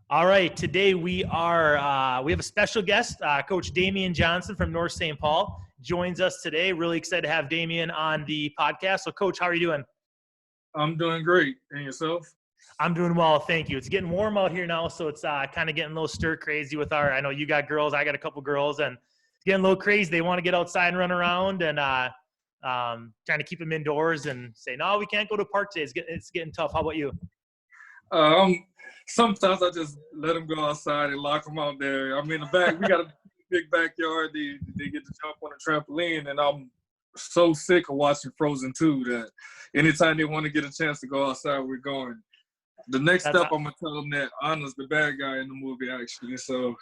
All right, today we have a special guest, Coach Damian Johnson from North St. Paul joins us today. Really excited to have Damian on the podcast. So, Coach, how are you doing? I'm doing great. And yourself? I'm doing well, thank you. It's getting warm out here now, so it's kind of getting a little stir crazy with I know you got girls, I got a couple girls, and it's getting a little crazy. They want to get outside and run around, and trying to keep them indoors and say, no, we can't go to a park today. It's getting tough. How about you? Sometimes I just let them go outside and lock them out there. I'm in the back. We got a big backyard. They get to jump on a trampoline, and I'm so sick of watching Frozen 2 that anytime they want to get a chance to go outside, we're going. The next step, I'm going to tell them that Anna's the bad guy in the movie, actually. So,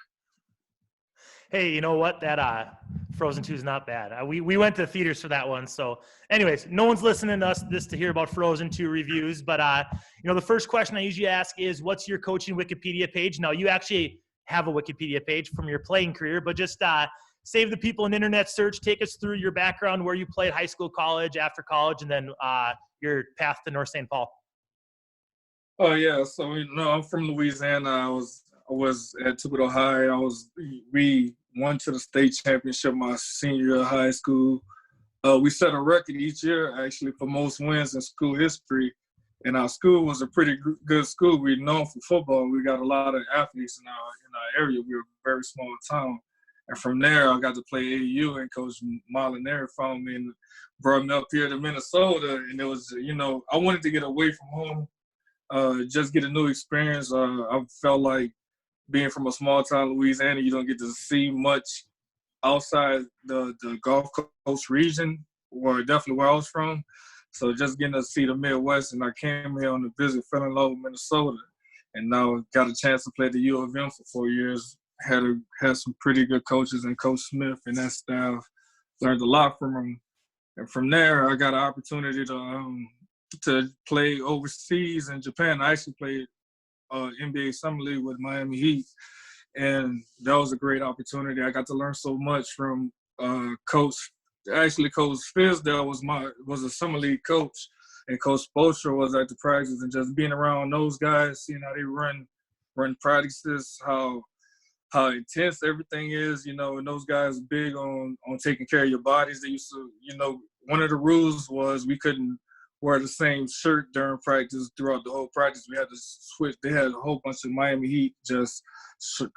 hey, you know what? That Frozen 2 is not bad. We went to the theaters for that one. So anyways, no one's listening to us to hear about Frozen 2 reviews. But, the first question I usually ask is, what's your coaching Wikipedia page? Now, you actually have a Wikipedia page from your playing career, but just save the people an internet search. Take us through your background, where you played high school, college, after college, and then your path to North St. Paul. Oh, yeah. So, I'm from Louisiana. I was at Thibodeau High. We won to the state championship my senior year of high school. We set a record each year, actually, for most wins in school history. And our school was a pretty good school. We're known for football. We got a lot of athletes in our area. We were a very small town. And from there, I got to play AAU, and Coach Molinari found me and brought me up here to Minnesota. And it was, I wanted to get away from home, just get a new experience. I felt like being from a small town, Louisiana, you don't get to see much outside the Gulf Coast region, or definitely where I was from. So just getting to see the Midwest, and I came here on a visit, fell in love with Minnesota, and now got a chance to play at the U of M for 4 years. Had some pretty good coaches, and Coach Smith and that staff. Learned a lot from him, and from there I got an opportunity to play overseas in Japan. I actually played NBA Summer League with Miami Heat, and that was a great opportunity. I got to learn so much from Coach Fisdale was a summer league coach, and Coach Spoelstra was at the practice, and just being around those guys, seeing how they run practices, how intense everything is, and those guys big on taking care of your bodies. They used to, one of the rules was we couldn't wear the same shirt during practice throughout the whole practice. We had to switch. They had a whole bunch of Miami Heat just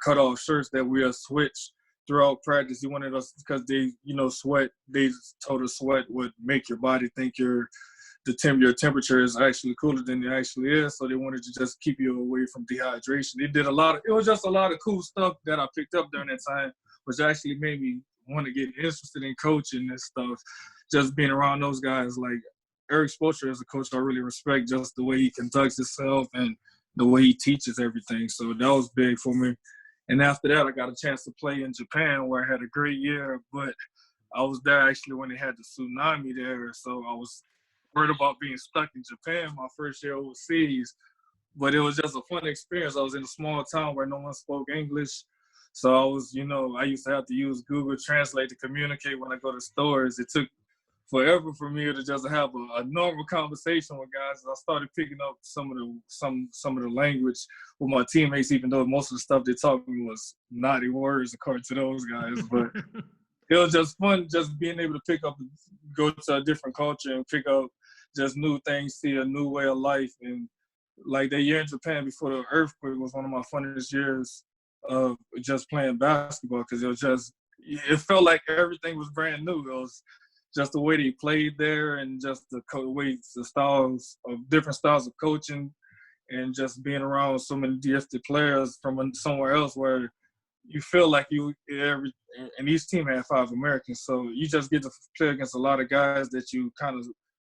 cut off shirts that we had switched throughout practice. He wanted us, because they, sweat. They told us sweat would make your body think your temperature is actually cooler than it actually is. So they wanted to just keep you away from dehydration. It was just a lot of cool stuff that I picked up during that time, which actually made me want to get interested in coaching and stuff. Just being around those guys, like Eric Spoelstra is a coach I really respect, just the way he conducts himself and the way he teaches everything. So that was big for me. And after that, I got a chance to play in Japan, where I had a great year. But I was there actually when they had the tsunami there. So I was worried about being stuck in Japan my first year overseas. But it was just a fun experience. I was in a small town where no one spoke English. So I was, I used to have to use Google Translate to communicate when I go to stores. It took forever for me to just have a normal conversation with guys. I started picking up some of the language with my teammates, even though most of the stuff they taught me was naughty words according to those guys. But it was just fun, just being able to go to a different culture and pick up just new things, see a new way of life. And like that year in Japan before the earthquake was one of my funnest years of just playing basketball, because it felt like everything was brand new. It was just the way they played there, and just the different styles of coaching, and just being around so many gifted players from somewhere else, where you feel like and each team had 5 Americans. So you just get to play against a lot of guys that you kind of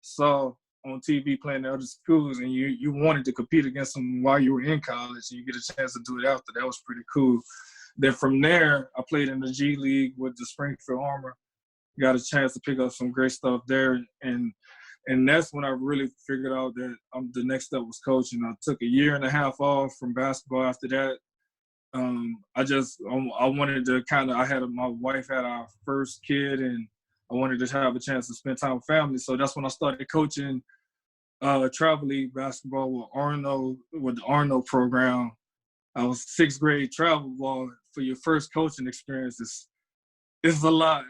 saw on TV playing at other schools, and you wanted to compete against them while you were in college, and you get a chance to do it after. That was pretty cool. Then from there, I played in the G League with the Springfield Armor. Got a chance to pick up some great stuff there, and that's when I really figured out that the next step was coaching. I took a year and a half off from basketball after that. I wanted to my wife had our first kid, and I wanted to have a chance to spend time with family. So that's when I started coaching travel league basketball with the Arno program. I was sixth grade travel ball for your first coaching experience. It's a lot.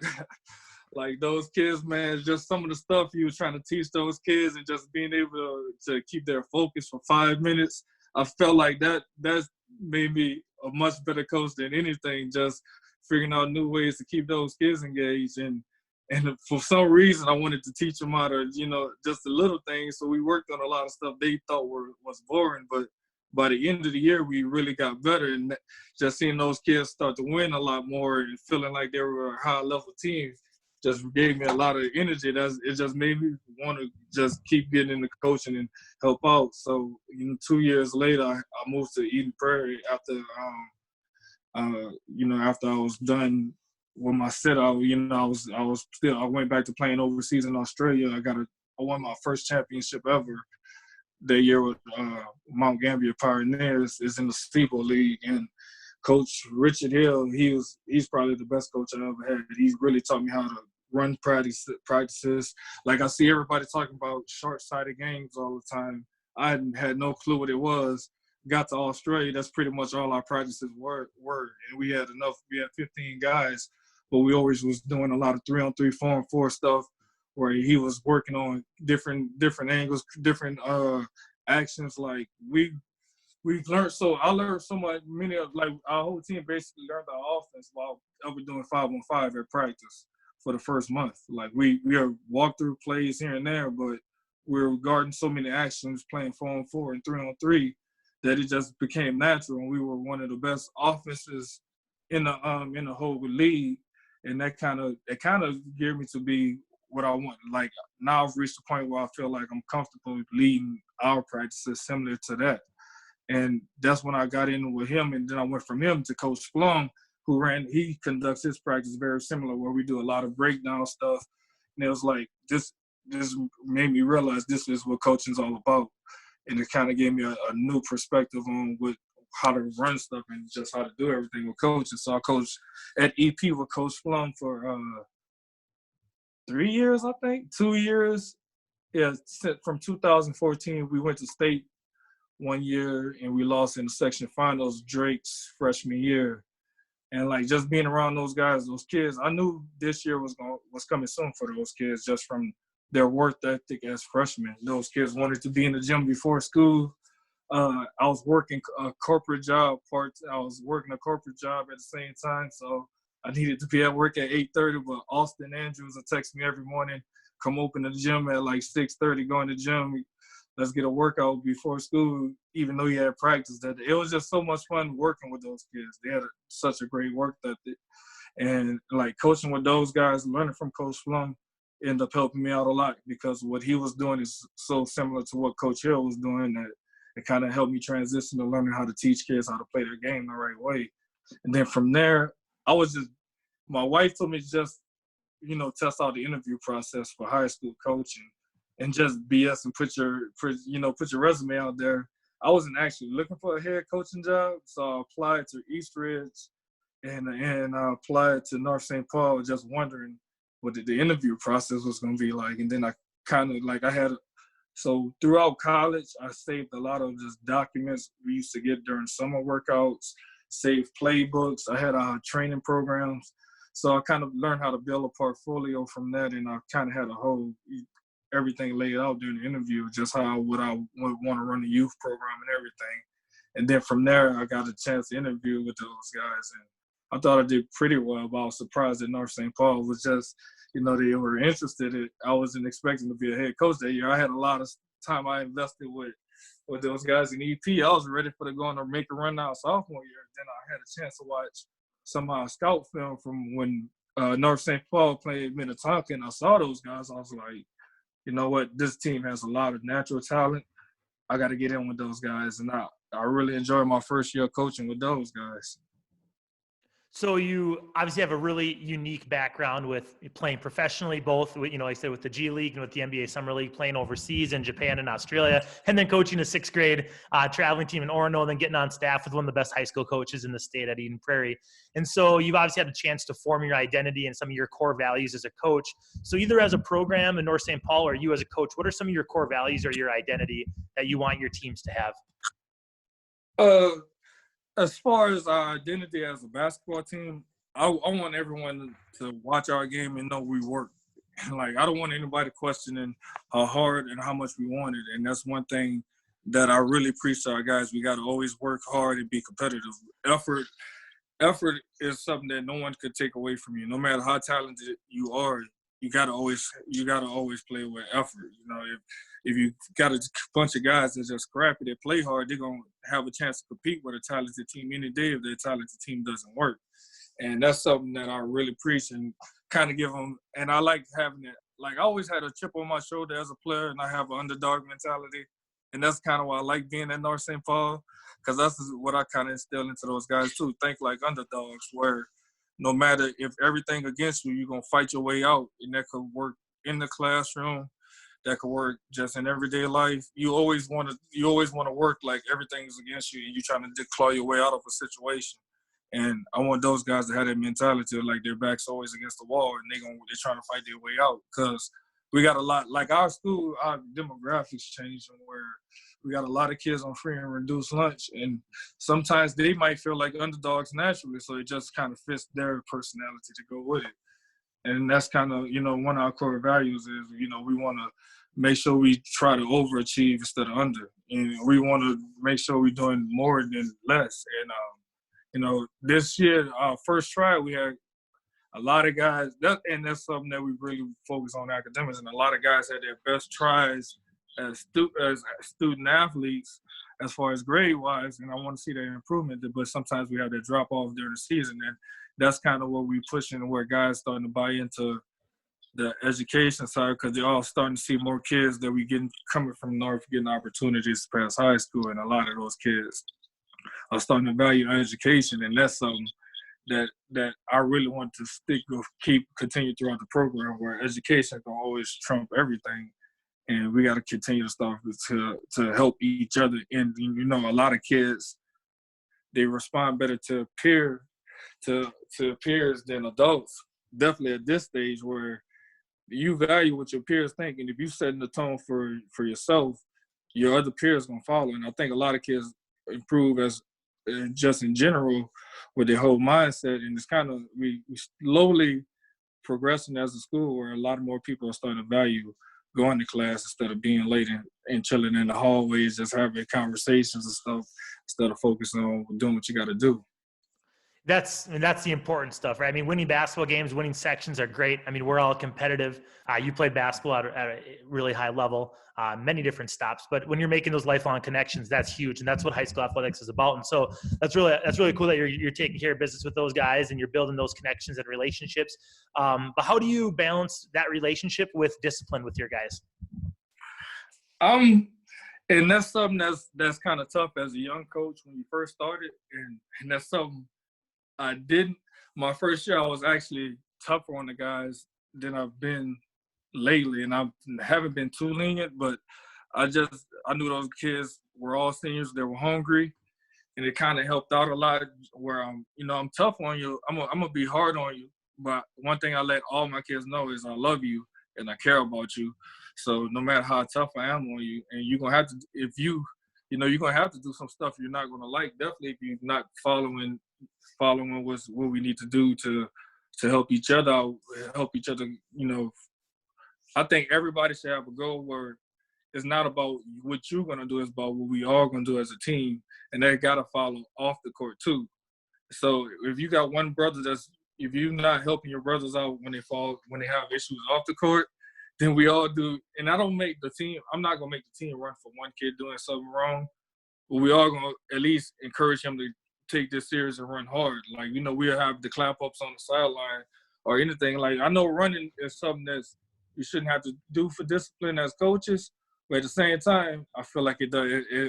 Like those kids, man, just some of the stuff you were trying to teach those kids and just being able to keep their focus for 5 minutes. I felt like that's made me a much better coach than anything, just figuring out new ways to keep those kids engaged. And for some reason, I wanted to teach them how to, just the little things. So we worked on a lot of stuff they thought was boring, but by the end of the year, we really got better. And just seeing those kids start to win a lot more and feeling like they were a high-level team just gave me a lot of energy. It just made me want to just keep getting into coaching and help out. So 2 years later, I moved to Eden Prairie after after I was done with my sit out. I went back to playing overseas in Australia. I won my first championship ever that year with Mount Gambier Pioneers. Is in the Steeple League, and Coach Richard Hill, he's probably the best coach I ever had. He really taught me how to run practices. Like I see everybody talking about short-sighted games all the time. I had no clue what it was. Got to Australia, that's pretty much all our practices were. And we had 15 guys, but we always was doing a lot of 3-on-3, 4-on-4 stuff where he was working on different angles, different actions. Like I learned so much. Our whole team basically learned our offense while I was doing 5-on-5 at practice for the first month. Like we are walk through plays here and there, but we were guarding so many actions, playing 4-on-4 and 3-on-3, that it just became natural. And we were one of the best offenses in the whole league. And it kind of geared me to be what I want. Like now I've reached the point where I feel like I'm comfortable leading our practices similar to that. And that's when I got in with him, and then I went from him to Coach Flum, he conducts his practice very similar, where we do a lot of breakdown stuff. And it was like, this made me realize this is what coaching's all about. And it kind of gave me a new perspective on how to run stuff and just how to do everything with coaching. So I coached at EP with Coach Flum for 3 years, I think, 2 years. Yeah, from 2014, we went to state 1 year, and we lost in the section finals Drake's freshman year. And like just being around those guys, those kids, I knew this year was coming soon for those kids, just from their work ethic as freshmen. Those kids wanted to be in the gym before school. I was working a corporate job at the same time, so I needed to be at work at 8:30. But Austin Andrews would text me every morning, come open the gym at like 6:30, go in the gym. Let's get a workout before school, even though he had practice that day. It was just so much fun working with those kids. They had such a great work ethic. And like coaching with those guys, learning from Coach Flum ended up helping me out a lot, because what he was doing is so similar to what Coach Hill was doing that it kind of helped me transition to learning how to teach kids how to play their game the right way. And then from there, my wife told me to just, test out the interview process for high school coaching. And just BS and put your resume out there. I wasn't actually looking for a head coaching job, so I applied to East Ridge and I applied to North St. Paul, just wondering what the interview process was going to be like. And then so throughout college, I saved a lot of just documents we used to get during summer workouts, saved playbooks. I had training programs. So I kind of learned how to build a portfolio from that, and I kind of had everything laid out during the interview, just how I would want to run the youth program and everything. And then from there, I got a chance to interview with those guys, and I thought I did pretty well, but I was surprised that North St. Paul was just, they were interested. I wasn't expecting to be a head coach that year. I had a lot of time I invested with those guys in EP. I was ready for to go on and make a run out sophomore year. Then I had a chance to watch some scout film from when North St. Paul played Minnetonka, and I saw those guys. I was like, you know what, this team has a lot of natural talent. I got to get in with those guys. And I really enjoyed my first year coaching with those guys. So you obviously have a really unique background with playing professionally, both with, like I said, with the G League and with the NBA Summer League, playing overseas in Japan and Australia, and then coaching a sixth grade traveling team in Orono, and then getting on staff with one of the best high school coaches in the state at Eden Prairie. And so you've obviously had a chance to form your identity and some of your core values as a coach. So either as a program in North St. Paul or you as a coach, what are some of your core values or your identity that you want your teams to have? As far as our identity as a basketball team, I want everyone to watch our game and know we work. Like, I don't want anybody questioning how hard and how much we want it. And that's one thing that I really preach to our guys. We got to always work hard and be competitive. Effort is something that no one could take away from you. No matter how talented you are, you gotta always play with effort. You know, if you got a bunch of guys that just scrappy, that play hard, they're gonna have a chance to compete with a talented team any day if their talented team doesn't work. And that's something that I really preach and kind of give them. And I like having it. Like, I always had a chip on my shoulder as a player, and I have an underdog mentality. And that's kind of why I like being at North St. Paul, because that's what I kind of instill into those guys too. Think like underdogs, where no matter if everything against you, you're gonna fight your way out, and that could work in the classroom, that could work just in everyday life. You always want to work like everything's against you, and you're trying to claw your way out of a situation. And I want those guys to have that mentality of like their back's always against the wall, and they're trying to fight their way out, because we got a lot, like our school, our demographics changing where we got a lot of kids on free and reduced lunch, and sometimes they might feel like underdogs naturally, so it just kind of fits their personality to go with it. And that's kind of, one of our core values is, we want to make sure we try to overachieve instead of under. And we want to make sure we're doing more than less. And, this year, our first try, we had a lot of guys, that's something that we really focus on academics, and a lot of guys had their best tries as student athletes as far as grade-wise, and I want to see that improvement, but sometimes we have that drop-off during the season, and that's kind of what we're pushing, where guys starting to buy into the education side, because they're all starting to see more kids that we getting coming from North getting opportunities to pass high school, and a lot of those kids are starting to value education, and that's something that I really want to continue throughout the program, where education can always trump everything, and we got to continue to start to help each other. And a lot of kids, they respond better to peers than adults. Definitely at this stage, where you value what your peers think, and if you setting the tone for yourself, your other peers gonna follow. And I think a lot of kids improve as just in general with their whole mindset, and it's kind of we slowly progressing as a school where a lot more people are starting to value going to class instead of being late and chilling in the hallways, just having conversations and stuff instead of focusing on doing what you got to do. That's the important stuff, right? I mean, winning basketball games, winning sections are great. I mean, we're all competitive. You played basketball at a really high level, many different stops. But when you're making those lifelong connections, that's huge, and that's what high school athletics is about. And so that's really cool that you're taking care of business with those guys and you're building those connections and relationships. But how do you balance that relationship with discipline with your guys? And that's something that's kind of tough as a young coach when you first started, and that's something I didn't. My first year, I was actually tougher on the guys than I've been lately, and I haven't been too lenient. But I knew those kids were all seniors; they were hungry, and it kind of helped out a lot. Where I'm tough on you. I'm gonna be hard on you. But one thing I let all my kids know is I love you and I care about you. So no matter how tough I am on you, and you're gonna have to, you're gonna have to do some stuff you're not gonna like. Definitely if you're not following what we need to do to help each other out, help each other. I think everybody should have a goal where it's not about what you're gonna do, it's about what we all gonna do as a team, and they gotta follow off the court too. So if you got one brother if you're not helping your brothers out when they have issues off the court, then we all do. And I'm not gonna make the team run for one kid doing something wrong, but we all gonna at least encourage him to take this serious and run hard. Like, we'll have the clap ups on the sideline or anything. Like, I know running is something that's you shouldn't have to do for discipline as coaches, but at the same time, I feel like it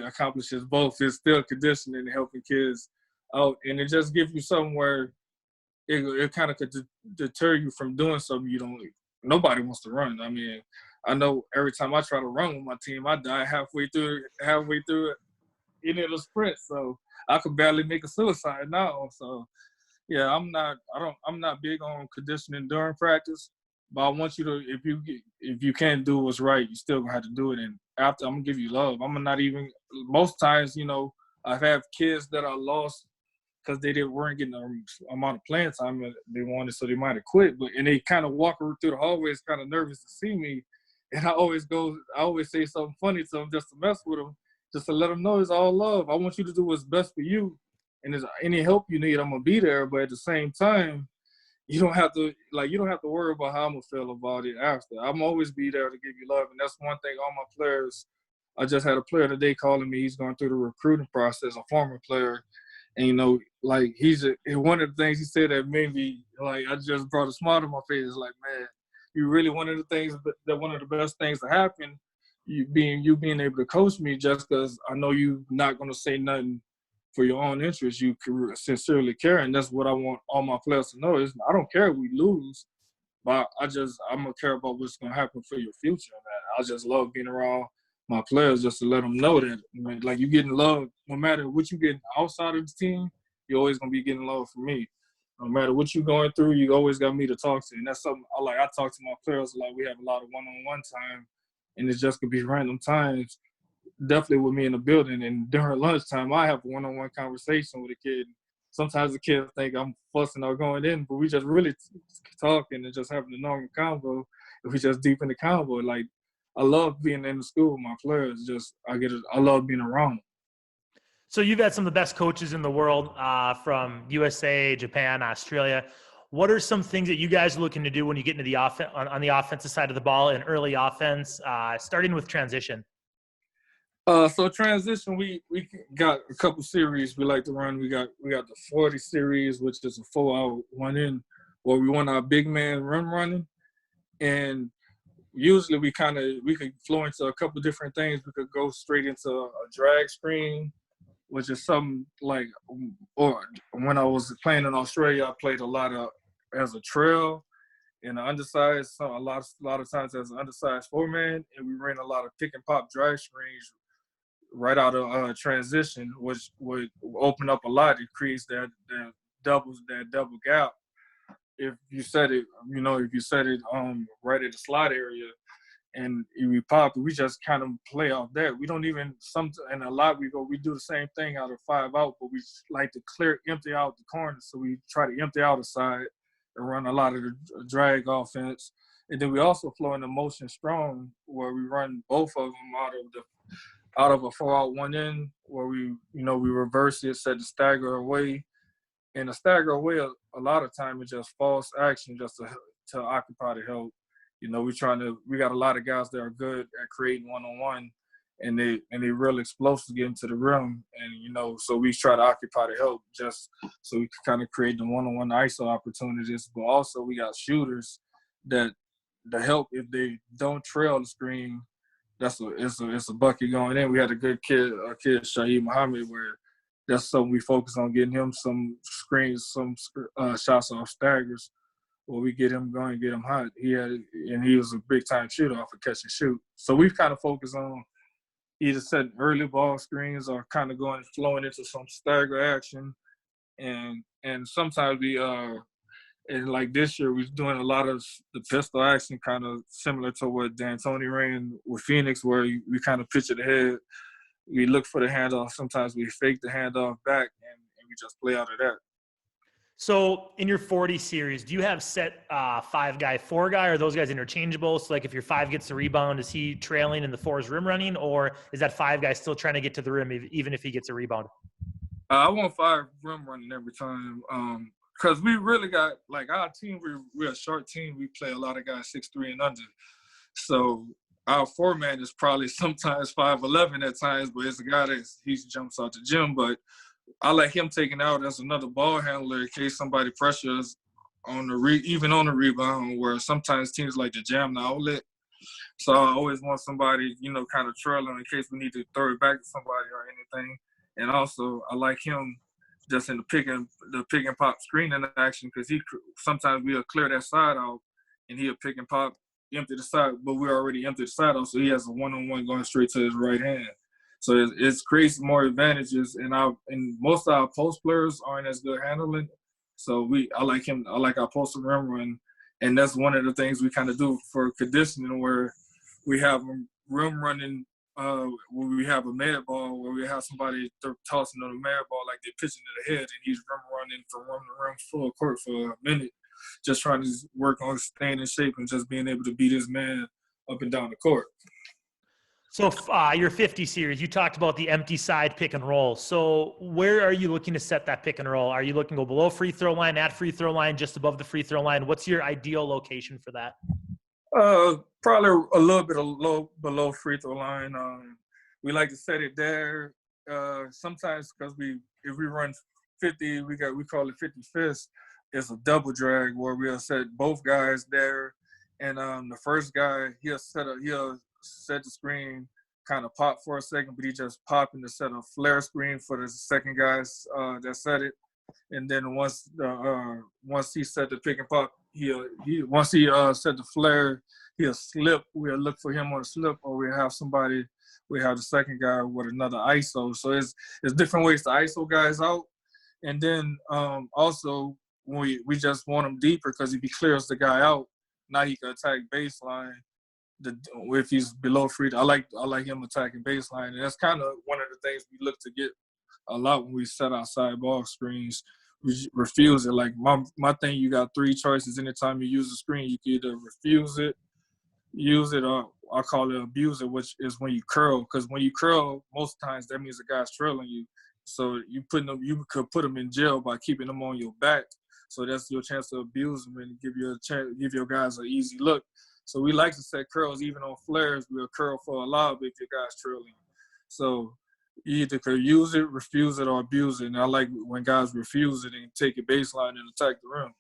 accomplishes both. It's still conditioning and helping kids out, and it just gives you something where it kind of could deter you from doing something nobody wants to run. I mean, I know every time I try to run with my team, I die halfway through it in a sprint. So I could barely make a suicide now. So yeah, I'm not big on conditioning during practice, but I want you to, if you can't do what's right, you still gonna have to do it. And after, I'm gonna give you love. I'm not even, most times, I've had kids that I lost because they weren't getting the amount of playing time that they wanted, so they might have quit. And they kind of walk through the hallways, kind of nervous to see me. And I always say something funny to them just to mess with them, just to let them know it's all love. I want you to do what's best for you, and if there's any help you need, I'm gonna be there. But at the same time, you don't have to worry about how I'm gonna feel about it after. I'm always be there to give you love, and that's one thing. All my players, I just had a player today calling me. He's going through the recruiting process, a former player, and like one of the things he said that made me like I just brought a smile to my face. Is like, man, you really one of the things that one of the best things to happen, you being able to coach me just because I know you not gonna say nothing for your own interest. You sincerely care, and that's what I want all my players to know. Is I don't care if we lose, but I'm gonna care about what's gonna happen for your future, man. I just love being around my players just to let them know that, like, you getting love no matter what you get outside of the team. You're always gonna be getting love from me. No matter what you're going through, you always got me to talk to, and that's something I like. I talk to my players a lot. We have a lot of one-on-one time, and it just could be random times. Definitely with me in the building, and during lunchtime, I have a one-on-one conversation with a kid. Sometimes the kids think I'm fussing or going in, but we just really talking and just having a normal convo. And we just deep in the convo. Like, I love being in the school with my players. I love being around them. So you've had some of the best coaches in the world from USA, Japan, Australia. What are some things that you guys are looking to do when you get into the on the offensive side of the ball in early offense, starting with transition? So transition, we got a couple series we like to run. We got the 40 series, which is a 4-out, 1-in, where we want our big man running, and usually we could flow into a couple different things. We could go straight into a drag screen, which is something like, or when I was playing in Australia, I played a lot as a trail and an undersized, so a lot of times as an undersized 4-man, and we ran a lot of pick and pop drag screens right out of transition, which would open up a lot. It creates that double gap. If you set it right at the slot area, and we pop, we just kind of play off that. We don't even and a lot we do the same thing out of 5 out, but we like to empty out the corners. So we try to empty out the side and run a lot of the drag offense. And then we also flow into motion strong, where we run both of them out of a 4-out, 1-in, where we reverse it, set the stagger away. And the stagger away, a lot of time, it's just false action just to occupy the help. We got a lot of guys that are good at creating one-on-one, and they real explosive getting to the rim. And, so we try to occupy the help just so we can kind of create the one-on-one ISO opportunities. But also we got shooters that the help, if they don't trail the screen, it's a bucket going in. We had a kid Shaheed Muhammad, where that's something we focus on, getting him some screens, some shots off staggers, where we get him going, get him hot. He was a big time shooter off of catch and shoot. So we've kind of focused on either setting early ball screens or kind of flowing into some stagger action, and sometimes and like this year, we're doing a lot of the pistol action, kind of similar to what D'Antoni ran with Phoenix, where we kind of pitch it ahead. We look for the handoff. Sometimes we fake the handoff back, and we just play out of that. So in your 40 series, do you have set 5-guy, 4-guy, or are those guys interchangeable? So like if your 5 gets the rebound, is he trailing and the 4 is rim running, or is that 5-guy still trying to get to the rim even if he gets a rebound? I want 5 rim running every time. Because we really got, like, our team, we're a short team. We play a lot of guys 6'3" and under. So our 4-man is probably sometimes 5'11" at times, but it's a guy he jumps out the gym. But I like him taking out as another ball handler in case somebody pressures even on the rebound, where sometimes teams like to jam the outlet. So I always want somebody, kind of trailing in case we need to throw it back to somebody or anything. And also I like him just in the pick and pop screening action, because sometimes we'll clear that side out and he'll pick and pop, empty the side, but we already emptied the side out, so he has a one-on-one going straight to his right hand. So it creates more advantages, and most of our post players aren't as good handling. So I like our post rim run, and that's one of the things we kind of do for conditioning, where we have them rim running when we have a med ball, where we have somebody tossing on a med ball like they're pitching to the head, and he's running from room to room full court for a minute, just trying to work on staying in shape and just being able to beat his man up and down the court. So your 50 series, you talked about the empty side pick and roll. So where are you looking to set that pick and roll? Are you looking to go below free throw line, at free throw line, just above the free throw line? What's your ideal location for that? Probably a little bit below free throw line. We like to set it there. Sometimes because if we run 50, we call it 50 fists. It's a double drag where we'll set both guys there, and the first guy he'll set the screen, kind of pop for a second, but he just popping to set a flare screen for the second guys that set it, and then once he set the pick and pop, once he set the flare, he'll slip. We'll look for him on a slip, or we have the second guy with another ISO. So it's different ways to ISO guys out, and then also we just want him deeper because if he clears the guy out, now he can attack baseline. If he's below free, I like him attacking baseline, and that's kind of one of the things we look to get a lot when we set outside ball screens. We refuse it. Like my thing, you got three choices. Anytime you use a screen, you can either refuse it, use it, or I call it abuse it, which is when you curl. Because when you curl, most times that means the guy's trailing you. So you could put them in jail by keeping them on your back. So that's your chance to abuse them and give your guys an easy look. So we like to set curls even on flares. We'll curl for a lob if your guy's trailing. So you either could use it, refuse it, or abuse it. And I like when guys refuse it and take it baseline and attack the rim.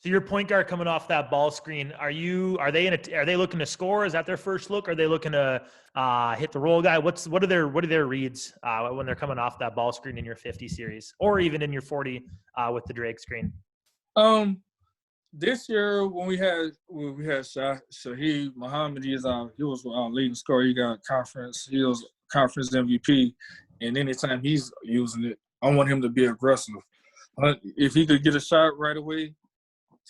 So your point guard coming off that ball screen, are they looking to score? Is that their first look? Are they looking to hit the roll guy? What are their reads when they're coming off that ball screen in your 50 series, or even in your 40 with the drag screen? This year when we had Shaheed Muhammad, he was our leading scorer. He got he was conference MVP, and anytime he's using it, I want him to be aggressive. If he could get a shot right away,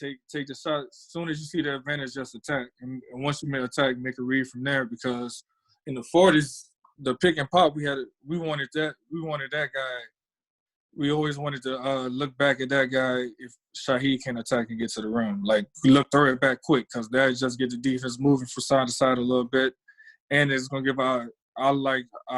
take the shot. As soon as you see the advantage, just attack. And once you make attack, make a read from there. Because in the 40s, the pick and pop, we wanted that guy. We always wanted to look back at that guy if Shaheed can attack and get to the rim. Like, throw it back quick, because that just get the defense moving from side to side a little bit. And it's going to give our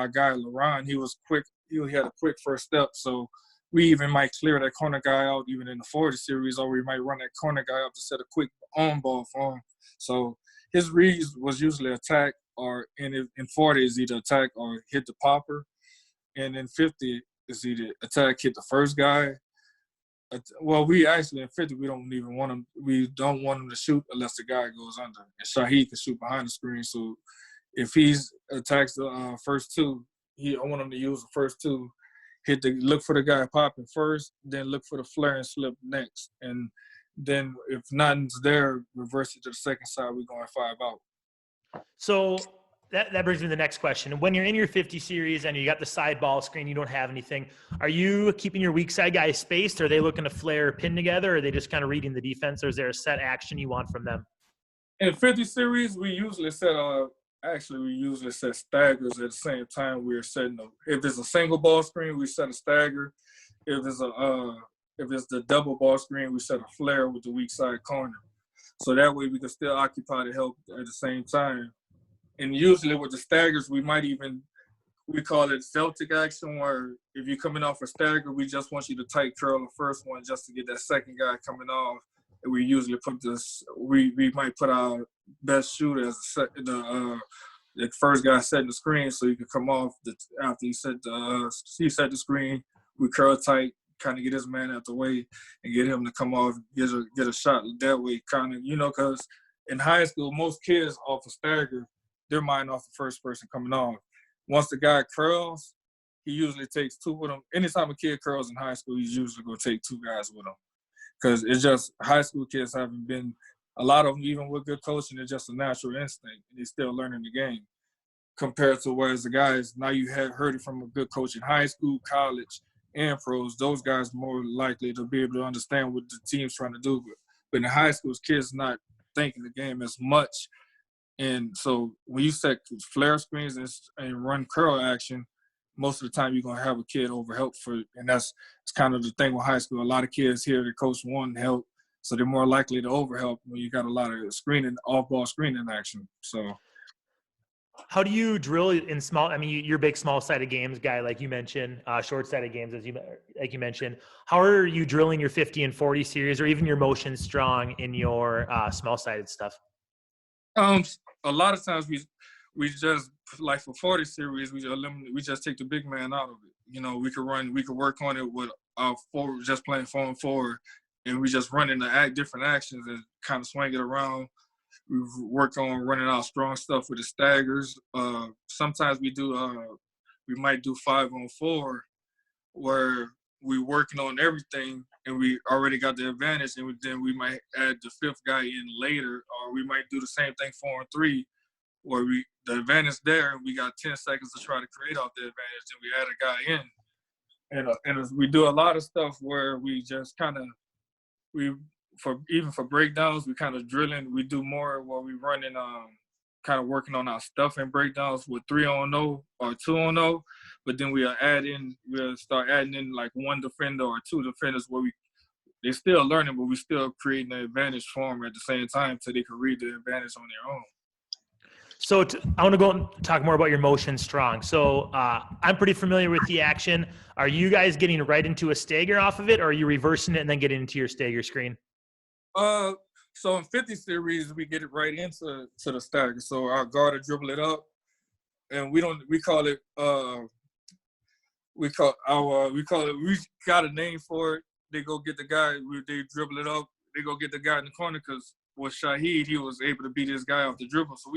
guy, LaRon, he was quick. He had a quick first step. So we even might clear that corner guy out even in the 40 series, or we might run that corner guy up to set a quick on ball for him. So his reads was usually attack, or in 40 is either attack or hit the popper. And in 50 is either attack, hit the first guy. Well, we actually in 50 we don't want him to shoot unless the guy goes under. And Shaheed can shoot behind the screen. So if he's attacks the first two, I want him to use the first two. Look for the guy popping first, then look for the flare and slip next. And then if nothing's there, reverse it to the second side. We're going 5 out. So that brings me to the next question. When you're in your 50 series and you got the side ball screen, you don't have anything, are you keeping your weak side guys spaced? Are they looking to flare pin together? Or are they just kind of reading the defense? Or is there a set action you want from them? In 50 series, we usually set staggers at the same time we're setting them. If it's a single ball screen, we set a stagger. If it's the double ball screen, we set a flare with the weak side corner. So that way we can still occupy the help at the same time. And usually with the staggers, we call it Celtic action, where if you're coming off a stagger, we just want you to tight curl the first one just to get that second guy coming off. And we usually we might put our best shooter as the first guy setting the screen, so you can come off after he set the screen. We curl tight, kind of get his man out the way and get him to come off, get a shot that way, kind of, because in high school, most kids off a stagger, their mind off the first person coming off. Once the guy curls, he usually takes two with him. Anytime a kid curls in high school, he's usually going to take two guys with him. Because it's just high school kids haven't been, a lot of them, even with good coaching, it's just a natural instinct. They're still learning the game. Compared to whereas the guys, now you had heard it from a good coach in high school, college, and pros, those guys more likely to be able to understand what the team's trying to do. But in high school, kids not thinking the game as much. And so when you set flare screens and run curl action, most of the time you're gonna have a kid over help and that's kind of the thing with high school. A lot of kids here, the coach want help, so they're more likely to overhelp when you got a lot of screening, off-ball screening action. So How do you drill in small? I mean, you're a big small-sided games guy, like you mentioned, short-sided games, like you mentioned. How are you drilling your 50 and 40 series, or even your motion strong in your small-sided stuff? A lot of times we just, like for 40 series, we just take the big man out of it. You know, we could work on it with our forward, just playing 4-on-4, and we just running the different actions and kind of swing it around. We work on running out strong stuff with the staggers. Sometimes we might do 5-on-4 where we working on everything and we already got the advantage, and then we might add the fifth guy in later, or we might do the same thing 4-on-3 where the advantage there and we got 10 seconds to try to create off the advantage, and we add a guy in. And we do a lot of stuff where we just kind of even for breakdowns, we kind of drilling. We do more where we running, kind of working on our stuff and breakdowns with 3-on-0 or 2-on-0. But then we'll start adding in like one defender or two defenders where they're still learning, but we still creating an advantage for them at the same time so they can read the advantage on their own. So I want to go and talk more about your motion strong. So I'm pretty familiar with the action. Are you guys getting right into a stagger off of it, or are you reversing it and then getting into your stagger screen? So in 50 series, we get it right into the stagger. So our guard will dribble it up, and we got a name for it. They go get the guy, they dribble it up. They go get the guy in the corner because with Shaheed, he was able to beat this guy off the dribble. So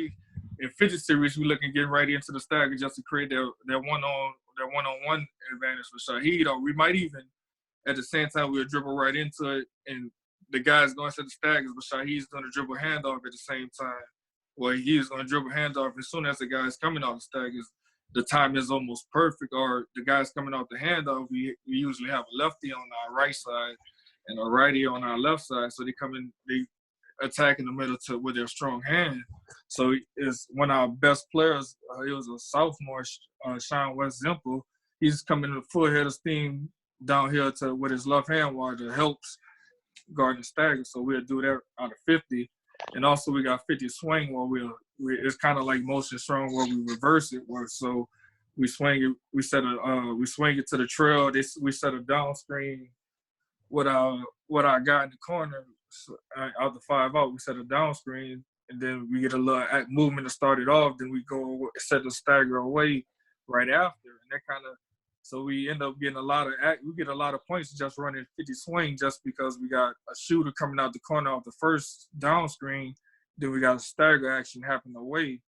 in 50 series, we looking getting right into the stagger just to create their one-on-one advantage for Shaheed. Or we might even, at the same time, we'll dribble right into it, and the guy's going to the staggers, but Shaheed's going to dribble handoff at the same time. Well, he's going to dribble handoff as soon as the guy's coming off the staggers. The time is almost perfect, or the guy's coming off the handoff. We usually have a lefty on our right side and a righty on our left side, so they attack in the middle with their strong hand. So it's one of our best players. He was a sophomore, Sean West Zimple. He's coming in full head of steam down here with his left hand while it helps guarding the stagger. So we'll do that out of 50. And also we got 50 swing where it's kind of like motion strong where we reverse it. So we swing it, we swing it to the trail. We set a down screen with our guy in the corner. Out the 5-out, we set a down screen, and then we get a little movement to start it off. Then we go set the stagger away right after, and that kind of. So we end up getting a lot of points just running 50 swing just because we got a shooter coming out the corner of the first down screen. Then we got a stagger action happening away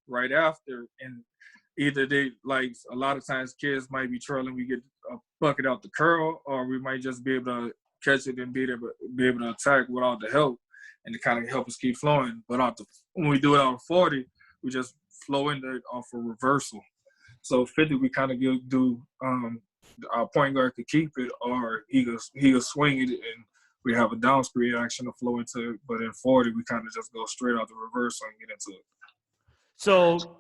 right after, and either they like a lot of times kids might be trailing, we get a bucket out the curl, or we might just be able to catch it and be able to attack without the help, and to kind of help us keep flowing. But when we do it out of 40, we just flow into it off a reversal. So 50, we kind of do our point guard could keep it, or he could swing it, and we have a down screen action to flow into it. But in 40, we kind of just go straight out the reversal and get into it. So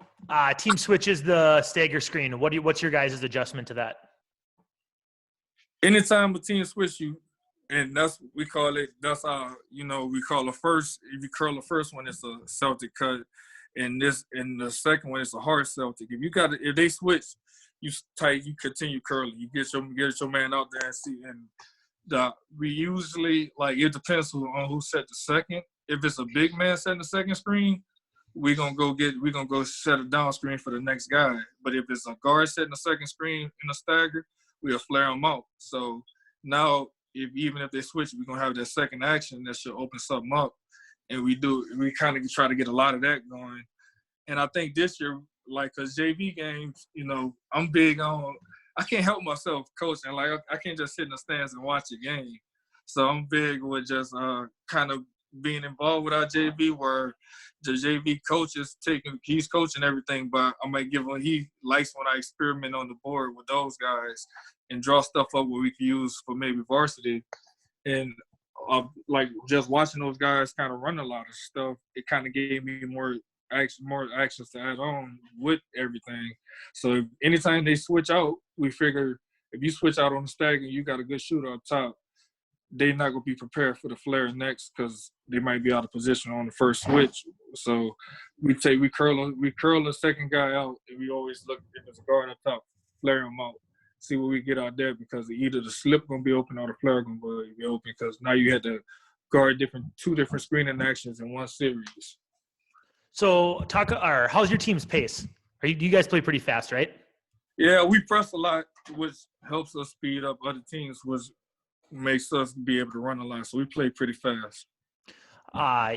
team switches the stagger screen. What's your guys' adjustment to that? Anytime a team switch and we call a first. If you curl the first one, it's a Celtic cut. And the second one, it's a hard Celtic. If they switch, you continue curling. You get your man out there and see. And we usually, like, it depends on who set the second. If it's a big man setting the second screen, we're gonna go set a down screen for the next guy. But if it's a guard setting the second screen in a stagger, we'll flare them out. So now, even if they switch, we're gonna have that second action that should open something up. And we kind of try to get a lot of that going. And I think this year, like, cause JV games, I'm big on, I can't help myself coaching. Like, I can't just sit in the stands and watch a game. So I'm big with just kind of being involved with our JV, where the JV coach he's coaching everything, but I might he likes when I experiment on the board with those guys and draw stuff up where we can use for maybe varsity. And like just watching those guys kind of run a lot of stuff, it kind of gave me more more actions to add on with everything. So anytime they switch out, we figure if you switch out on the stagger, you got a good shooter up top, they're not going to be prepared for the flare next because they might be out of position on the first switch. So we curl the second guy out, and we always look if there's a guard up top, flare him out, see what we get out there, because either the slip going to be open or the flare going to be open, because now you had to guard two different screening actions in one series. So how's your team's pace? You guys play pretty fast, right? Yeah, we press a lot, which helps us speed up other teams, which makes us be able to run a lot. So we play pretty fast.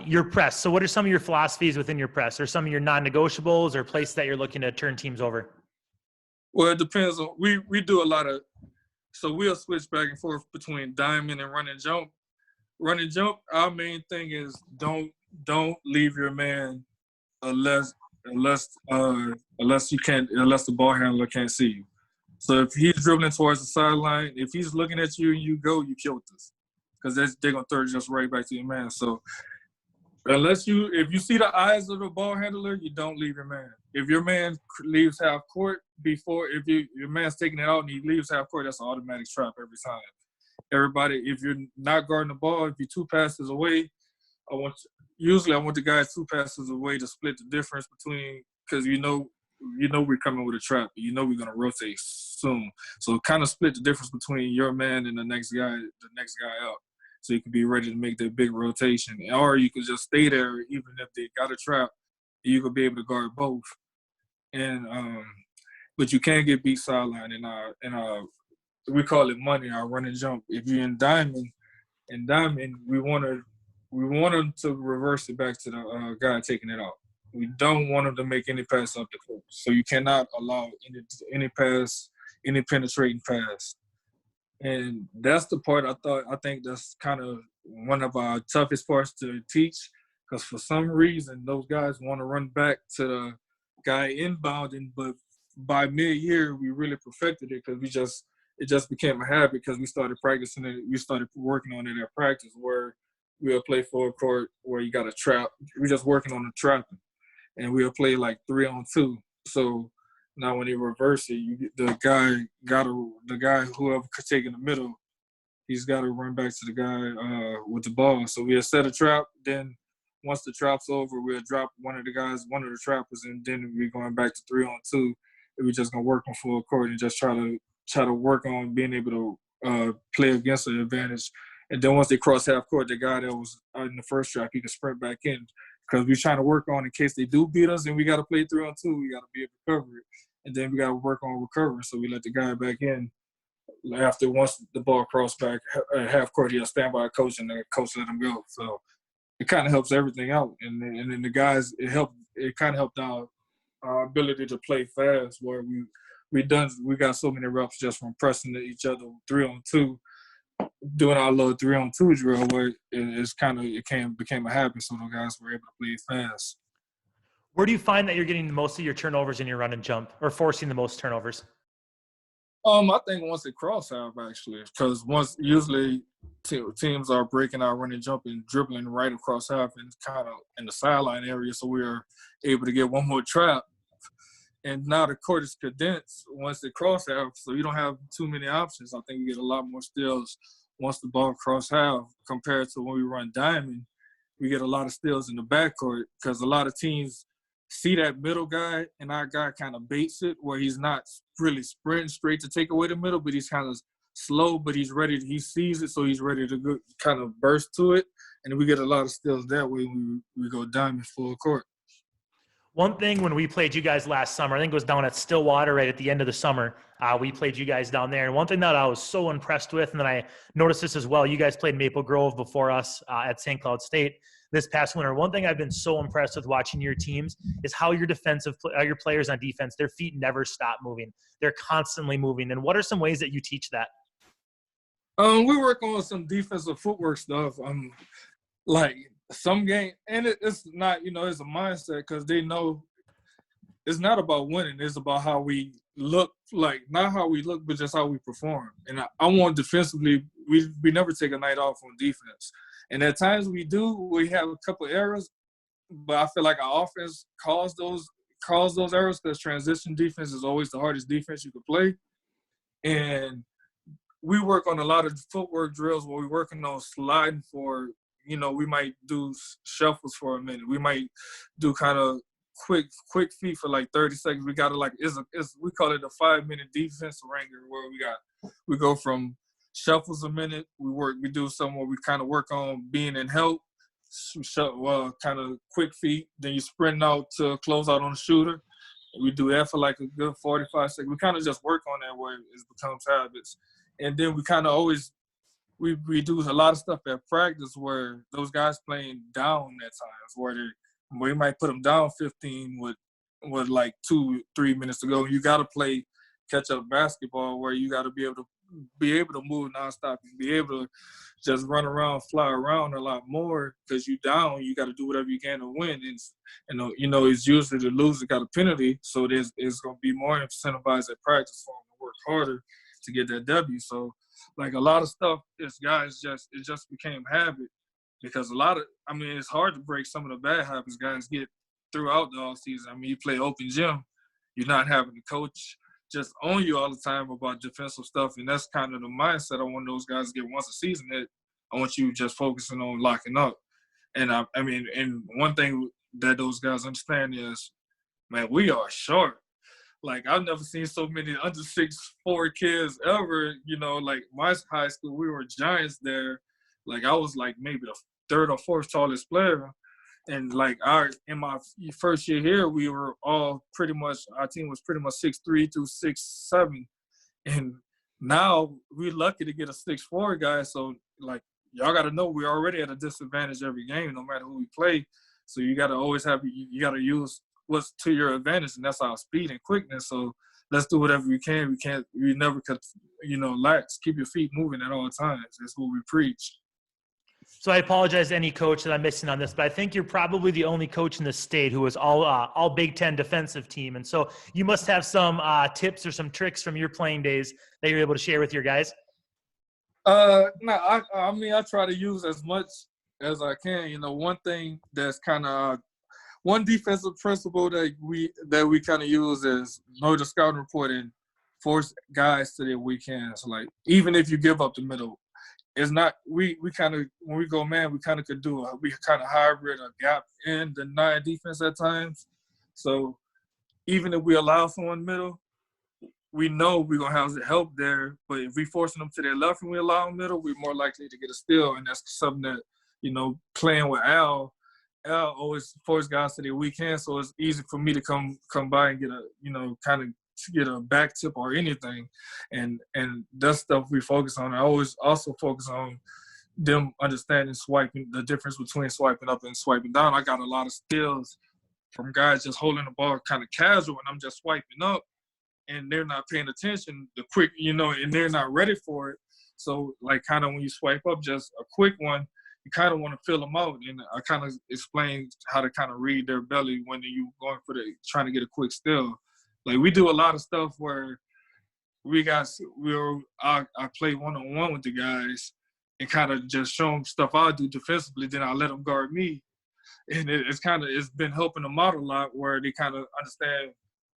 Your press. So what are some of your philosophies within your press? Or some of your non-negotiables or places that you're looking to turn teams over? Well, it depends on, we do a lot of, so we'll switch back and forth between diamond and run and jump. Run and jump, our main thing is don't leave your man unless the ball handler can't see you. So if he's dribbling towards the sideline, if he's looking at you and you go, you killed us, because they're gonna throw it just right back to your man. So if you see the eyes of the ball handler, you don't leave your man. If your man leaves half court if your man's taking it out and he leaves half court, that's an automatic trap every time. Everybody, if you're not guarding the ball, if you're 2 passes away, I want the guys 2 passes away to split the difference between, because you know we're coming with a trap. You know we're gonna rotate soon, so kind of split the difference between your man and the next guy up, so you can be ready to make that big rotation. Or you could just stay there even if they got a trap. You could be able to guard both, and but you can't get beat sideline. And we call it money, our run and jump. If you're in diamond, we want them to reverse it back to the guy taking it out. We don't want them to make any pass up the court. So you cannot allow any pass, any penetrating pass. And that's the part I think that's kind of one of our toughest parts to teach, because for some reason those guys want to run back to the guy inbounding, but by mid-year we really perfected it, because it just became a habit, because we started practicing it. We started working on it at practice, where we'll play full court where you got a trap. We're just working on the trapping. And we'll play like 3-on-2. So now when you reverse it, the guy whoever could take in the middle, he's got to run back to the guy with the ball. So we'll set a trap. Then once the trap's over, we'll drop one of the trappers, and then we're going back to 3-on-2. And we're just gonna work on full court and just try to work on being able to play against the advantage. And then once they cross half court, the guy that was in the first trap, he can sprint back in. Because we're trying to work on, in case they do beat us and we got to play 3-on-2, we got to be able to cover it. And then we got to work on recovery. So we let the guy back in once the ball crossed back at half court, he'll stand by a coach, and the coach let him go. So it kind of helps everything out. And then the guys, it kind of helped our ability to play fast, where we got so many reps just from pressing each other 3-on-2, doing our little 3-on-2 drill, where it became a habit, so the guys were able to play fast. Where do you find that you're getting most of your turnovers in your run and jump, or forcing the most turnovers? I think once it cross half, actually, because usually teams are breaking our run and jump and dribbling right across half and kind of in the sideline area, so we're able to get one more trap. And now the court is condensed once they cross half, so you don't have too many options. I think we get a lot more steals once the ball cross half, compared to when we run diamond. We get a lot of steals in the backcourt, because a lot of teams see that middle guy, and our guy kind of baits it, where he's not really sprinting straight to take away the middle, but he's kind of slow, but he's ready. He sees it, so he's ready to kind of burst to it. And we get a lot of steals that way when we go diamond full court. One thing when we played you guys last summer, I think it was down at Stillwater right at the end of the summer. We played you guys down there. And one thing that I was so impressed with, and then I noticed this as well, you guys played Maple Grove before us at St. Cloud State this past winter. One thing I've been so impressed with watching your teams is how your players on defense, their feet never stop moving. They're constantly moving. And what are some ways that you teach that? We work on some defensive footwork stuff. Like some game, and it's not, it's a mindset, because they know it's not about winning. It's about how we look, like not how we look, but just how we perform. And I want defensively, we never take a night off on defense. And at times we do, we have a couple errors, but I feel like our offense caused those errors because transition defense is always the hardest defense you could play. And we work on a lot of footwork drills where we're working on sliding for, we might do shuffles for a minute. We might do kind of quick feet for like 30 seconds. We got to we call it a 5-minute defensive ringer where we go from shuffles a minute. We do something where we kind of work on being in help, kind of quick feet. Then you sprint out to close out on the shooter. We do that for like a good 45 seconds. We kind of just work on that where it becomes habits. And then we kind of always we do a lot of stuff at practice where those guys playing down at times where we might put them down 15 with like 2-3 minutes to go. You got to play catch up basketball where you got to be able to move nonstop and be able to just run around, fly around a lot more because you down. You got to do whatever you can to win. And it's usually the loser got a penalty, so it's going to be more incentivized at practice for them to work harder to get that W. So like a lot of stuff is guys it just became habit because it's hard to break some of the bad habits guys get throughout the off season. I mean, you play open gym, you're not having the coach just on you all the time about defensive stuff, and that's kind of the mindset I want those guys to get once a season. That I want you just focusing on locking up. And and one thing that those guys understand is, man, we are short. Like, I've never seen so many under 6'4" kids ever. Like my high school, we were giants there. Like, I was like maybe the third or fourth tallest player. And like in my first year here, we were all our team was pretty much 6'3" through 6'7". And now we're lucky to get a 6'4" guy. So like, y'all got to know we're already at a disadvantage every game, no matter who we play. So you got to always you got to use what's to your advantage, and that's our speed and quickness. So let's do whatever we can. We never could, lax. Keep your feet moving at all times. That's what we preach. So I apologize to any coach that I'm missing on this, but I think you're probably the only coach in the state who was all Big Ten defensive team. And so you must have some tips or some tricks from your playing days that you're able to share with your guys. No, I try to use as much as I can. One thing that's kind of one defensive principle that we kind of use is know the scouting report and force guys to their weekends. Like, even if you give up the middle, it's not we kind of when we go man, we kind of could do we kind of hybrid a gap in the 9 defense at times. So even if we allow someone middle, we know we're gonna have help there. But if we forcing them to their left and we allow them middle, we're more likely to get a steal. And that's something that playing with Al always force guys to their weekend, so it's easy for me to come by and get a kind of get a back tip or anything, and that's stuff we focus on. I always also focus on them understanding the difference between swiping up and swiping down. I got a lot of skills from guys just holding the ball kind of casual, and I'm just swiping up, and they're not paying attention. The quick, and they're not ready for it. So like kind of when you swipe up, just a quick one, you kind of want to fill them out, and I kind of explain how to kind of read their belly when you going for trying to get a quick steal. Like, we do a lot of stuff where I play one-on-one with the guys and kind of just show them stuff I do defensively, then I let them guard me. And it's been helping them out a lot where they kind of understand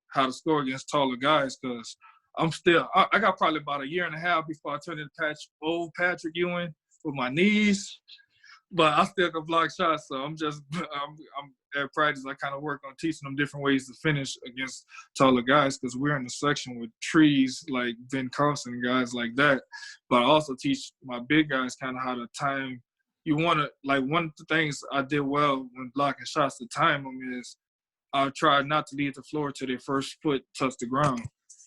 how to score against taller guys, because I got probably about a year and a half before I turned into old Patrick Ewing with my knees, but I still can block shots. So I'm at practice, I kind of work on teaching them different ways to finish against taller guys, because we're in a section with trees like Ben Carson and guys like that. But I also teach my big guys kind of how to time. You want to, like, one of the things I did well when blocking shots to time them is I try not to leave the floor till their first foot touch the ground.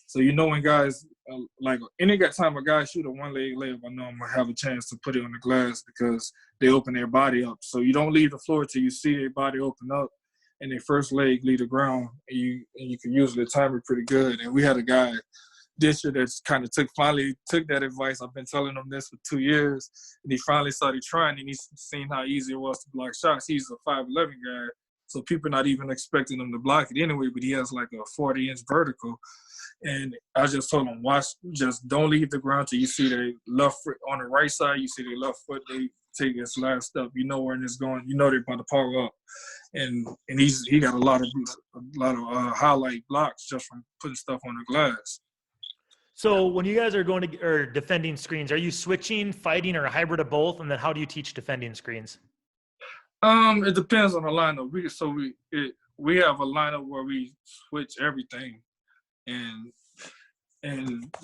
So when guys, like any time a guy shoot a one-leg layup, I know I'm going to have a chance to put it on the glass because they open their body up. So you don't leave the floor till you see their body open up and their first leg leave the ground, and you can usually time it pretty good. And we had a guy this year that's kind of finally took that advice. I've been telling him this for 2 years, and he finally started trying, and he's seen how easy it was to block shots. He's a 5'11" guy, so people not even expecting him to block it anyway, but he has like a 40-inch vertical. And I just told them, watch, just don't leave the ground till you see their left foot on the right side. You see their left foot, they take its last step. You know where it's going. You know they're about to power up. And he got a lot of highlight blocks just from putting stuff on the glass. So when you guys are going to or defending screens, are you switching, fighting, or a hybrid of both? And then how do you teach defending screens? It depends on the lineup. We have a lineup where we switch everything, and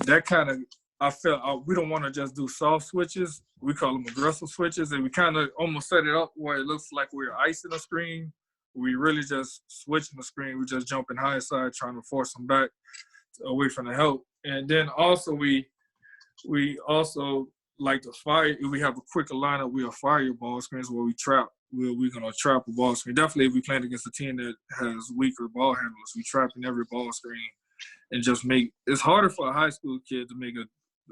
that kind of, I felt we don't want to just do soft switches. We call them aggressive switches, and we kind of almost set it up where it looks like we're icing the screen. We really just switching the screen. We just jumping high side, trying to force them back away from the help. And then also we also like to fire. If we have a quicker lineup, we'll fire your ball screens where we trap. We're gonna trap a ball screen. Definitely, if we playing against a team that has weaker ball handlers, we trapping every ball screen and just make. It's harder for a high school kid to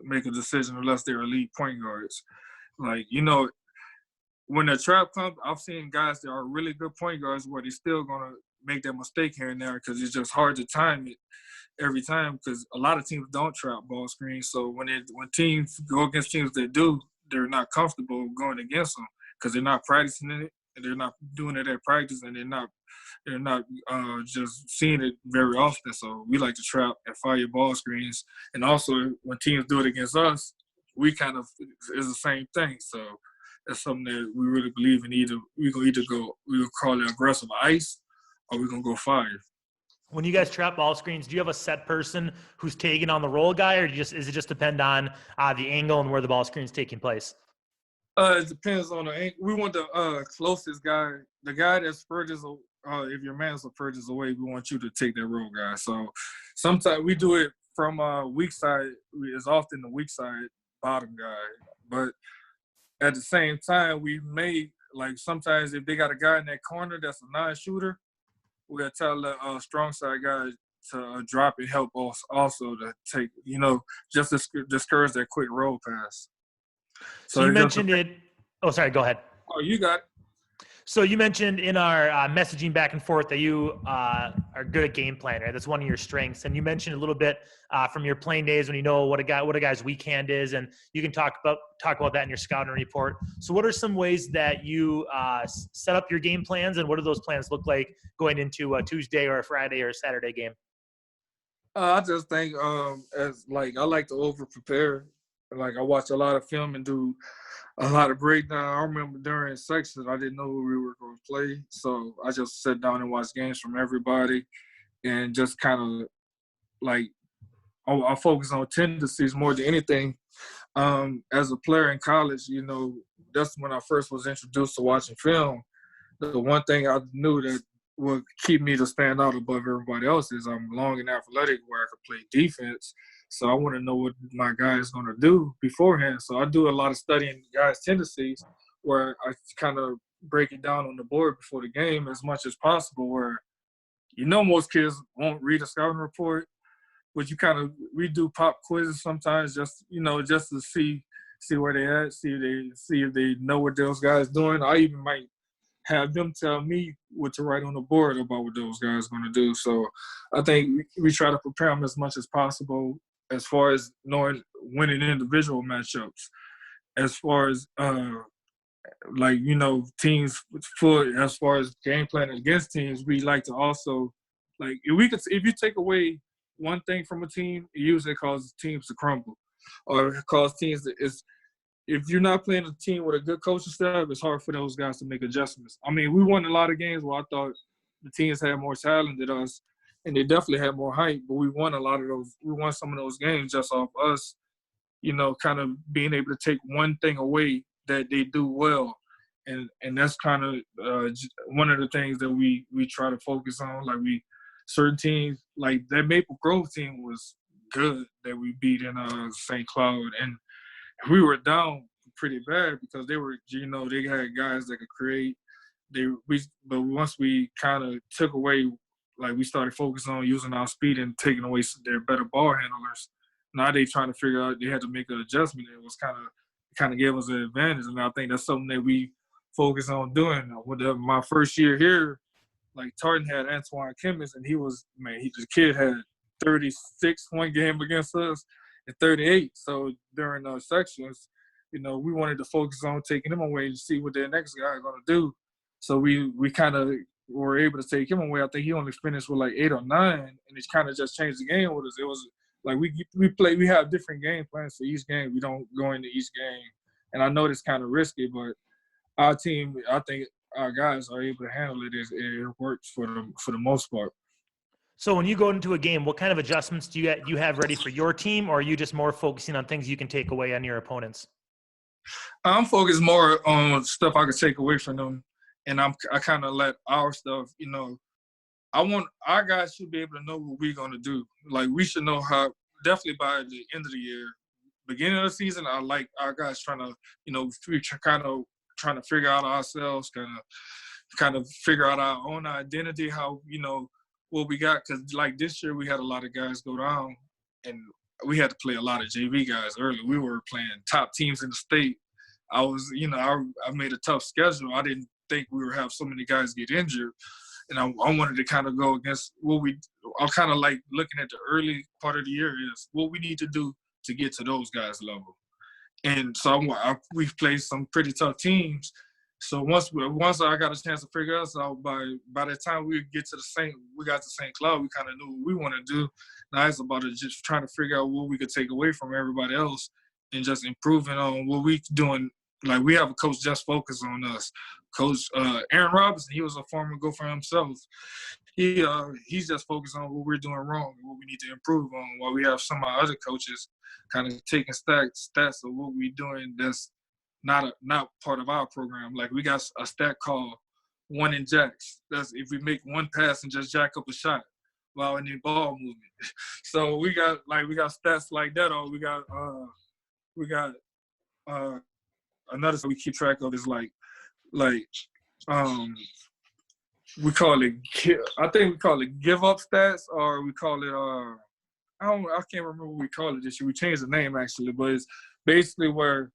make a decision unless they're elite point guards. Like, when the trap comes, I've seen guys that are really good point guards where they're still gonna make that mistake here and there because it's just hard to time it every time because a lot of teams don't trap ball screens. So when teams go against teams that do, they're not comfortable going against them because they're not practicing it and they're not doing it at practice and they're not just seeing it very often. So we like to trap and fire ball screens. And also when teams do it against us, we kind of is the same thing. So that's something that we really believe in. We'll call it aggressive ice or we're gonna go fire. When you guys trap ball screens, do you have a set person who's taking on the roll guy, or is it just depend on the angle and where the ball screen is taking place? It depends on the angle. We want the closest guy, the guy that's furthest. If your man's furthest away, we want you to take that roll guy. So sometimes we do it from weak side. It's often the weak side bottom guy, but at the same time, we may like sometimes if they got a guy in that corner that's a non-shooter. We'll tell the strong side guy to drop and help us also to take, just to discourage that quick roll pass. So you mentioned it. Oh, sorry. Go ahead. Oh, you got it. So you mentioned in our messaging back and forth that you are good at game plan, right? That's one of your strengths. And you mentioned a little bit from your playing days when you know what a guy's weak hand is, and you can talk about that in your scouting report. So what are some ways that you set up your game plans, and what do those plans look like going into a Tuesday or a Friday or a Saturday game? I just think I like to over prepare. Like I watch a lot of film and do a lot of breakdown. I remember during sections, I didn't know who we were going to play. So I just sat down and watched games from everybody and just kind of like I focus on tendencies more than anything. As a player in college, that's when I first was introduced to watching film. The one thing I knew that would keep me to stand out above everybody else is I'm long and athletic where I could play defense. So I want to know what my guy is going to do beforehand. So I do a lot of studying guys' tendencies where I kind of break it down on the board before the game as much as possible where, most kids won't read a scouting report, but we do pop quizzes sometimes just to see where they at, see if they know what those guys doing. I even might have them tell me what to write on the board about what those guys are going to do. So I think we try to prepare them as much as possible as far as knowing winning individual matchups. As far as teams full, as far as game planning against teams, we like to also if you take away one thing from a team, it usually causes teams to crumble, or it causes teams to if you're not playing a team with a good coaching staff, it's hard for those guys to make adjustments. I mean, we won a lot of games where I thought the teams had more talent than us, and they definitely had more height, but we won a lot of those. We won some of those games just off us, kind of being able to take one thing away that they do well. And that's kind of one of the things that we try to focus on. Like certain teams, like that Maple Grove team was good that we beat in St. Cloud. And we were down pretty bad because they were, they had guys that could create. But once we kind of took away, like we started focusing on using our speed and taking away their better ball handlers. Now they trying to figure out they had to make an adjustment. It was kind of gave us an advantage, and I think that's something that we focus on doing. With my first year here, like Tartan had Antoine Kimmons, and the kid had 36 one game against us and 38. So during those sections, you know, we wanted to focus on taking them away and see what their next guy is going to do. So we kind of were able to take him away. I think he only finished with like 8 or 9, and it kind of just changed the game with us. It was like we have different game plans for each game. We don't go into each game. And I know it's kind of risky, but our team, I think our guys are able to handle it. It works for the most part. So when you go into a game, what kind of adjustments do you have ready for your team, or are you just more focusing on things you can take away on your opponents? I'm focused more on stuff I could take away from them, and I kind of let our stuff, you know, I want our guys should be able to know what we're going to do. Like, we should know how, definitely by the end of the year, beginning of the season, I like our guys trying to, you know, kind of trying to figure out ourselves, kind of figure out our own identity, how, you know, what we got. Because, like, this year we had a lot of guys go down, and we had to play a lot of JV guys early. We were playing top teams in the state. I was, you know, I made a tough schedule. I didn't think we would have so many guys get injured. And I wanted to kind of go against I'm kind of like looking at the early part of the year is what we need to do to get to those guys' level. And so we've played some pretty tough teams. So once I got a chance to figure us out, by the time we got to St. Cloud, we kind of knew what we want to do. Now it's about just trying to figure out what we could take away from everybody else and just improving on what we doing. Like, we have a coach just focused on us. Coach Aaron Robinson, he was a former Gopher himself. He's just focused on what we're doing wrong and what we need to improve on, while we have some of our other coaches kind of taking stats of what we're doing that's not part of our program. Like, we got a stat called one in jacks. That's if we make one pass and just jack up a shot while in the ball movement. So we got stats like that. Or we got another thing we keep track of is we call it, I think we call it give up stats, or we call it I can't remember what we call it this year. We changed the name actually, but it's basically where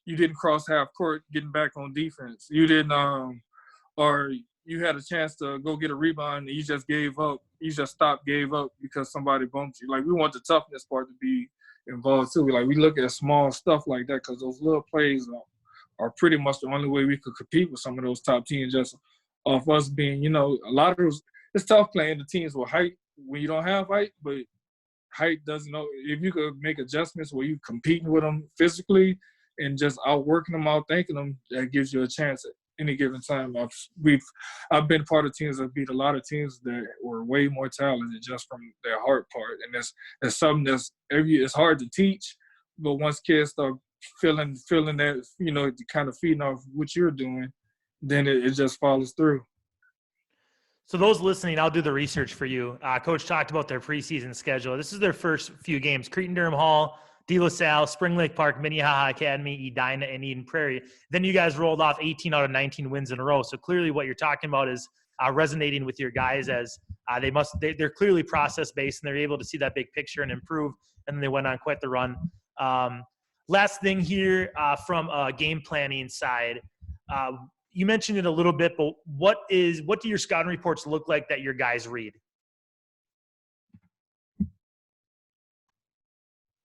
you didn't cross half court getting back on defense. You didn't or you had a chance to go get a rebound and you just gave up. You just gave up because somebody bumped you. Like, we want the toughness part to be involved too. We look at small stuff like that, because those little plays are pretty much the only way we could compete with some of those top teams, just off us being, you know, a lot of those. It's tough playing the teams with height when you don't have height, but height doesn't know. If you could make adjustments where you're competing with them physically and just outworking them, outthinking them, that gives you a chance at any given time. I've been part of teams that beat a lot of teams that were way more talented just from their heart part, and that's something it's hard to teach, but once kids start feeling that, you know, kind of feeding off what you're doing, then it just follows through. So those listening, I'll do the research for you. Coach talked about their preseason schedule. This is their first few games: Cretin-Durham Hall, De La Salle, Spring Lake Park, Minnehaha Academy, Edina, and Eden Prairie. Then you guys rolled off 18 out of 19 wins in a row. So clearly what you're talking about is resonating with your guys, as they're clearly process-based and they're able to see that big picture and improve. And then they went on quite the run. Last thing here from a game planning side, you mentioned it a little bit, but what do your scouting reports look like that your guys read?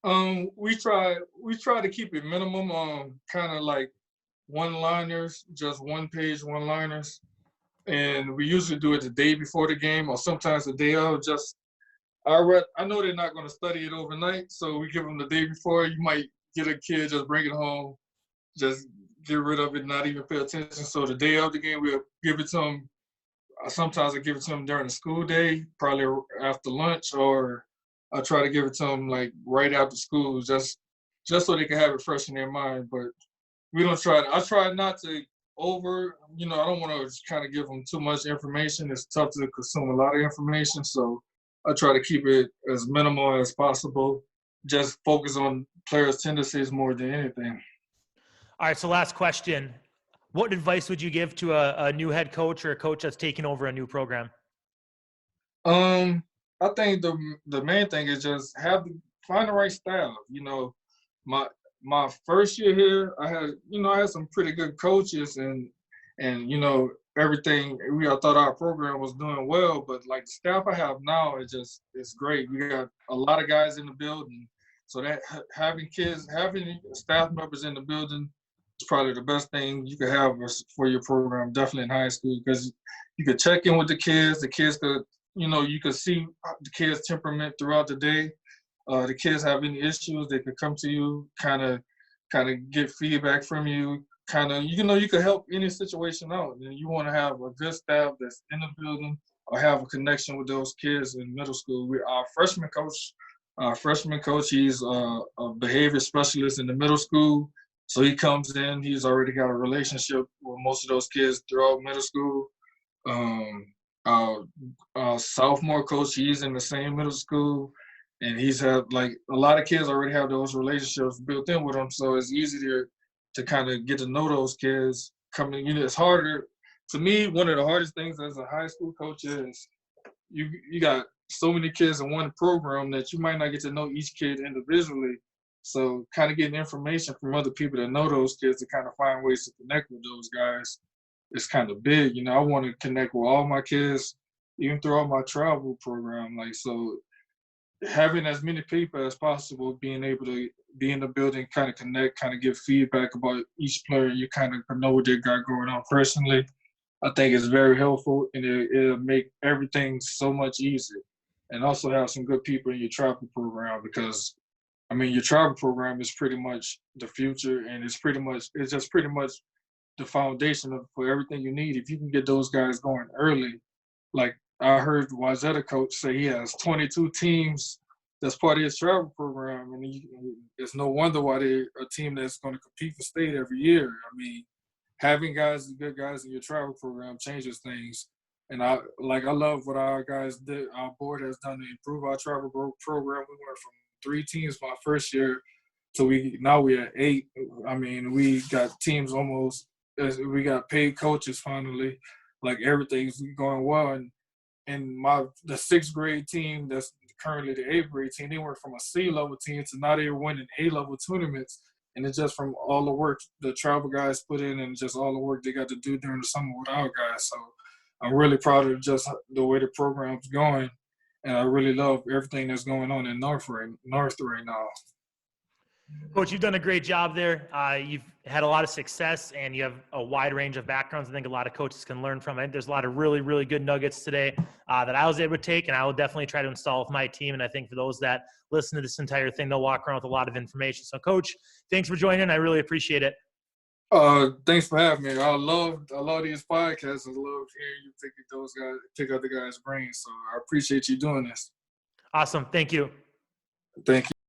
We try to keep it minimum, kind of like one-liners, just one-page one-liners, and we usually do it the day before the game, or sometimes the day of. I know they're not going to study it overnight, so we give them the day before. You might get a kid, just bring it home, just get rid of it, not even pay attention. So the day of the game, we'll give it to them. Sometimes I give it to them during the school day, probably after lunch, or I try to give it to them like right after school, just so they can have it fresh in their mind. But we don't try. I try not to I don't want to kind of give them too much information. It's tough to consume a lot of information, so I try to keep it as minimal as possible. Just focus on players' tendencies more than anything. All right, so last question. What advice would you give to a new head coach or a coach that's taking over a new program? I think the main thing is just find the right style. You know, my first year here, I had some pretty good coaches, and you know, everything. I thought our program was doing well, but like the staff I have now is just it's great. We got a lot of guys in the building, so that having staff members in the building is probably the best thing you could have for your program. Definitely in high school, because you could check in with the kids. The kids could, you could see the kids' temperament throughout the day. The kids have any issues, they could come to you, kind of get feedback from you. You could help any situation out. And you want to have a good staff that's in the building or have a connection with those kids in middle school. Our freshman coach, he's a behavior specialist in the middle school. So he comes in, he's already got a relationship with most of those kids throughout middle school. Our sophomore coach, he's in the same middle school. And he's had, like, a lot of kids already have those relationships built in with them. So it's easier to kind of get to know those kids coming. It's harder. To me, one of the hardest things as a high school coach is you got so many kids in one program that you might not get to know each kid individually. So kind of getting information from other people that know those kids to kind of find ways to connect with those guys is kind of big. I want to connect with all my kids, even throughout my travel program. Like, so having as many people as possible, being able to be in the building, kind of connect, kind of give feedback about each player, you kind of know what they got going on personally, I think is very helpful, and it'll make everything so much easier. And also have some good people in your travel program, because your travel program is pretty much the future, and it's just pretty much the foundation for everything you need. If you can get those guys going early, like I heard Wazetta coach say he has 22 teams that's part of his travel program, and it's no wonder why they're a team that's going to compete for state every year. Having good guys in your travel program changes things. And I love what our guys did. Our board has done to improve our travel program. We went from 3 teams my first year to now we're at 8. We got teams almost. We got paid coaches finally. Like, everything's going well. And the 6th grade team that's currently the 8th grade team, they went from a C level team to now they're winning A level tournaments. And it's just from all the work the travel guys put in, and just all the work they got to do during the summer with our guys. So I'm really proud of just the way the program's going, and I really love everything that's going on in North right now. Coach, you've done a great job there. You've had a lot of success, and you have a wide range of backgrounds I think a lot of coaches can learn from. I think there's a lot of really, really good nuggets today that I was able to take, and I will definitely try to install with my team. And I think for those that listen to this entire thing, they'll walk around with a lot of information. So, Coach, thanks for joining. I really appreciate it. Thanks for having me. I love these podcasts. I love hearing you pick other guys' brains. So I appreciate you doing this. Awesome. Thank you. Thank you.